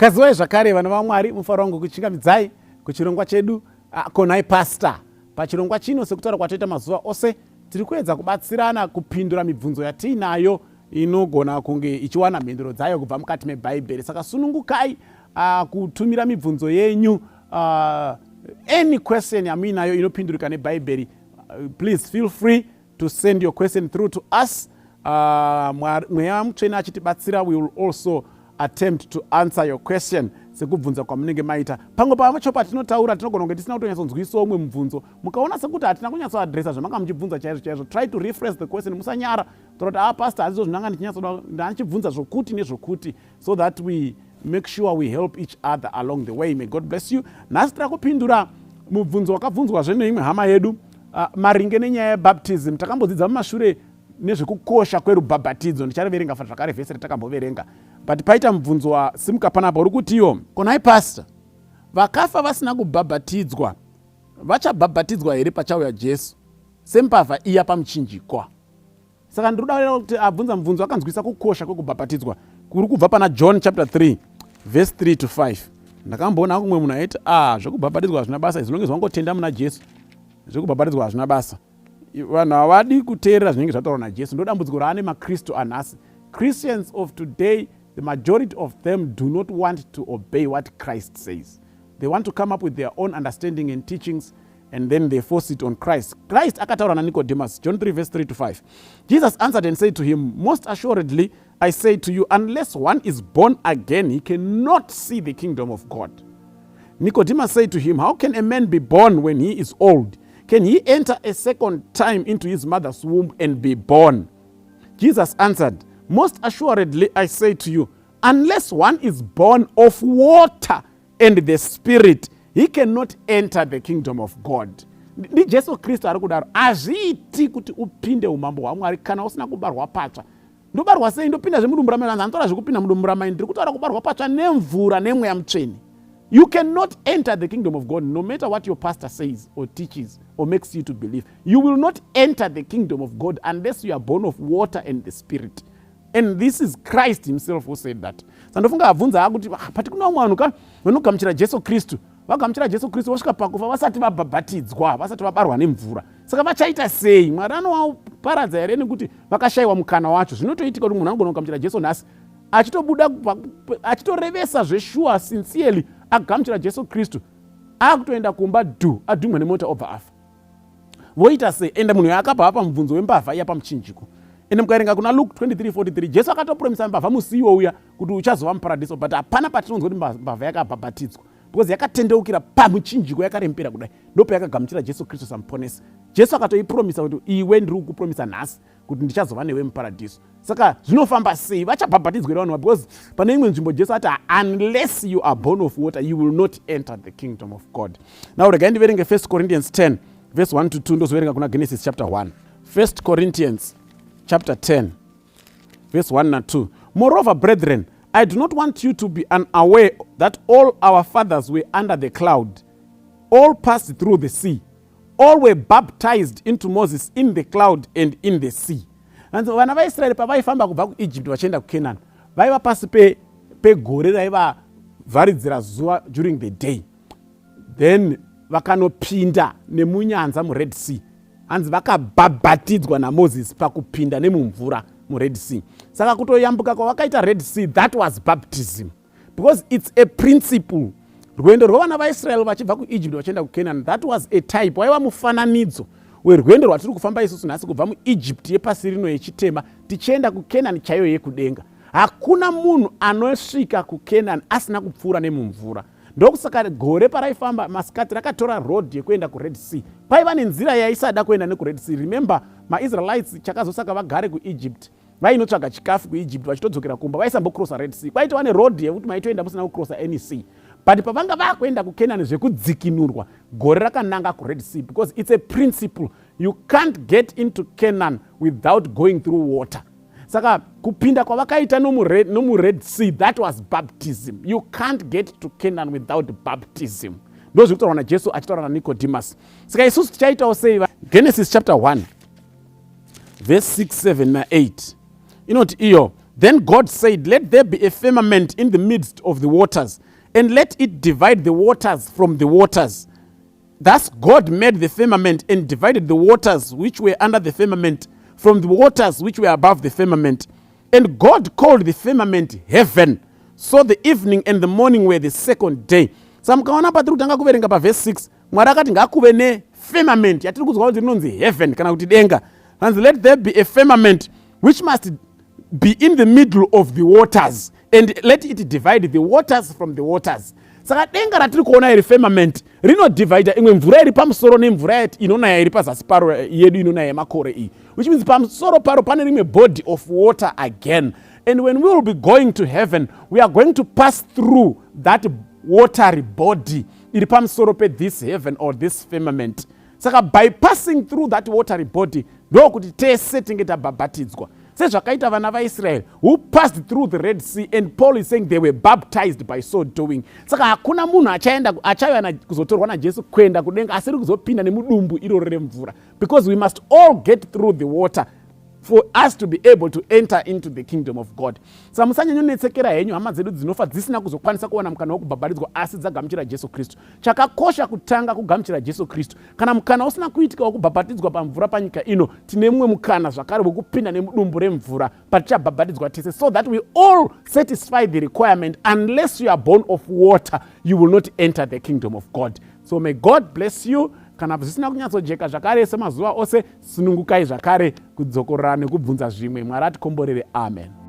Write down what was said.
Kaziwai zvakare vana vaMwari mufanira kunge kuchingamidzai kuchirongwa chedu konai pastor. Pachirongwa chino sekutaura kwatoita mazuva ose tiri kuedza kubatsirana kupindura mibvunzo yatiinayo inogona kunge ichiwana mhinduro dzayo kubva mukati meBhaibheri. Saka sunungukai kutumira mibvunzo yenyu, any question yamuinayo inopindurika neBhaibheri. Please feel free to send your question through to us. Mweya mutsvene achitibatsira, we will also attempt to answer your question sekubvunza kwamunenge maita. Pamwe pacho patinotaura tinogona kunge tisina kutonyatsonzwisa umwe mubvunzo, mukaona sekuti hatina kunyatsoadresa zvamanga muchibvunza chaizvo, try to rephrase the question. Musanyara kuti pastor hazvo zvinanga ndichibvunza zvokuti nezvokuti, so that we make sure we help each other along the way. May God bless you. Nhasi tiri kupindura mubvunzo wakabvunzwa neimwe hama yedu maringe nenyaya yebaptism. Takambodzidza mumashure nezvekukosha kwerubhabhatidzo. Ndichareverenga zvakare vhesi ratakamboverenga, but paita mubvunzo wasimuka panapa uri kuti iyo konai pastor, vakafa vasina kubhabhatidzwa vachabhabhatidzwa here pachauya Jesu sembavha iya pamuchinjikwa? Saka ndinoda kuti abvunza mubvunzo akanzwisa kukosha kwekubhabhatidzwa kuri kubva pana John chapter 3 verse 3 to 5. Ndakamboona kumwe munhu aiti zvekubhabhatidzwa hazvina basa, izvinonge zvangotenda muna Jesu, zvekubhabhatidzwa hazvina basa. Vanhu havadi kuteerera zvinenge zvataurwa naJesu. Ndo dambudziko raane maKristu anhasi. Christians of today, the majority of them do not want to obey what Christ says. They want to come up with their own understanding and teachings, and then they force it on Christ. Christ akataura na Nicodemus, John 3 verse 3 to 5. Jesus answered and said to him, most assuredly I say to you, unless one is born again, he cannot see the kingdom of God. Nicodemus said to him, how can a man be born when he is old? Can he enter a second time into his mother's womb and be born? Jesus answered, most assuredly I say to you, unless one is born of water and the Spirit, he cannot enter the kingdom of God. Ndi Jesu Kristu ari kudaro, hazviiti kuti upinde umambo hwaMwari kana usina kubarwa patsva. Ndobarwa sei? Ndopinda zvemudumbu ramai. Handitaura zvekupinda mudumbu ramai, ndiri kutaura kubarwa patsva nemvura nemweya mutsvene. You cannot enter the kingdom of God no matter what your pastor says or teaches or makes you to believe. You will not enter the kingdom of God unless you are born of water and the Spirit. And this is Christ himself who said that. Sandofunga abvunza akuti patikuna vanhu vanogamuchira Jesu Kristu, vagamuchira Jesu Kristu vasvika pakufa vasati vabhabhatidzwa, vasati vabarwa nemvura. Saka vachaita sei? Mwari anovaparadza here nekuti vakashayiwa mukana wacho? Zvinotoitika kuti munhu anogona kugamuchira Jesu nhasi achitobuda achitorevesa zveshuwa sincerely agamuchira Jesu Kristu, akutoenda kumba adhumwe nemota obva afa. Voita sei? Ende munhu akabva apa mubvunzo wembavha iya pamuchinjiko. Ende mukaerenga kuna Luke 23:43, Jesu akatopromisa mbavha musi uya kuti uchazova muparadiso, but hapana patinonzwa kuti mbavha yakabhabhatidzwa, because yakatendeukira pamuchinjiko yakarembera kudai. Ndopa yakagamuchira Jesu Kristu samuponesi. Jesu akatoipromisa kuti iwe ndiri kukupromisa nhasi kuti ndichazova newe muparadiso. Saka zvinofamba sei? Vachabhabhatidzwa vanhu, because pane imwe nzvimbo Jesu ati unless you are born of water you will not enter the kingdom of God. Now regai ndiverenge 1 Corinthians 10 verse 1 to 2 ndozoverenga kuna Genesis chapter 1. 1 Corinthians chapter 10 verse 1 and 2. Moreover, brethren, I do not want you to be unaware that all our fathers were under the cloud, all passed through the sea, all were baptized into Moses in the cloud and in the sea. And so vana vaIsraeri pavaifamba kubva kuEgypt vachienda kuCanaan, vaiva pasi pegore raivavharidzira zuva during the day, then vakanopinda nemunyanza muRed Sea. Hanzi vakabhabhatidzwa naMoses pakupinda nemumvura muRed Sea. Saka kutoyambuka kwavakaita Red Sea, that was baptism, because it's a principle. Rwendo rwavana vaIsraeri vachibva kuEgypt vachienda kuCanaan, that was a type, waiva mufananidzo werwendo rwatiri kufamba isusu nhasi kubva muEgypt yepasi rino yechitema tichienda kuCanaan chaiyo yekudenga. Hakuna munhu anosvika kuCanaan asina kupfuura nemumvura. Ndokusaka gore paraifamba masikati rakatora road yekuenda kuRed Sea. Paiva nenzira yaisada kuenda nekuRed Sea. Remember, maIsraelites chakazosaka vagare kuEgypt, vainotsvaga chikafu kuEgypt vachitodzokera kumba, vaisambokrosa Red Sea. Kwaitova neroad yekuti maitoenda musina kukrosa any sea. But pavanga vakuenda kuCanaan zvekudzikinurwa, gore rakananga kuRed Sea, because it's a principle. You can't get into Canaan without going through water. Saka kupinda kwavakaita nomuRed Sea, that was baptism. You can't get to Canaan without baptism. Ndozviri kutaurwa naJesu achitaura naNicodemus. Saka isusu tichaitawo sei? Genesis chapter 1 verse 6, 7 na 8 inoti iyo, Then God said, let there be a firmament in the midst of the waters, and let it divide the waters from the waters. Thus God made the firmament and divided the waters which were under the firmament from the waters which were above the firmament. And God called the firmament heaven. So the evening and the morning were the second day. So mukaona patiri kutanga kuverenga paverse 6, Mwari akati ngakuve ne-firmament yatiri kuzwa kuti inonzi heaven kana kuti denga. And let there be a firmament which must be in the middle of the waters, and let it divide the waters from the waters. Saka denga ratiri kuona iri firmament rinodivida imwe mvura iri pamusoro nemvura inonaya iri pazasi paro yedu inonaya yemakore iyi, which means pamusoro paro pane rimwe body of water again. And when we will be going to heaven, we are going to pass through that watery body iri pamusoro pe this heaven or this firmament. Saka by passing through that watery body ndokuti tese tinge tabhabhatidzwa sezvakaita vana vaIsrael who passed through the Red Sea, and Paul is saying they were baptized by so doing. Saka hakuna munhu achauya kuzotorwa naJesu kuenda kudenga asiri kuzopinda nemudumbu iroro remvura, because we must all get through the water for us to be able to enter into the kingdom of God. Saka musanyanyonetsekera henyu hama dzedu dzinofa dzisina kuzokwanisa kuwana mukana wokubhabhatidzwa asi dzagamuchira Jesu Kristu. Chakakosha kutanga kugamuchira Jesu Kristu. Kana mukana usina kuitika wokubhabhatidzwa pamvura panyika ino, tine mumwe mukana zvakare wokupinda nemudumbu remvura patichabhabhatidzwa tese, so that we all satisfy the requirement. Unless you are born of water, you will not enter the kingdom of God. So may God bless you. Kana zvisina kunyatsojeka zvakare semazuva ose, sunungukai zvakare kudzokorora nekubvunza zvimwe. Mwari atikomborere. Amen.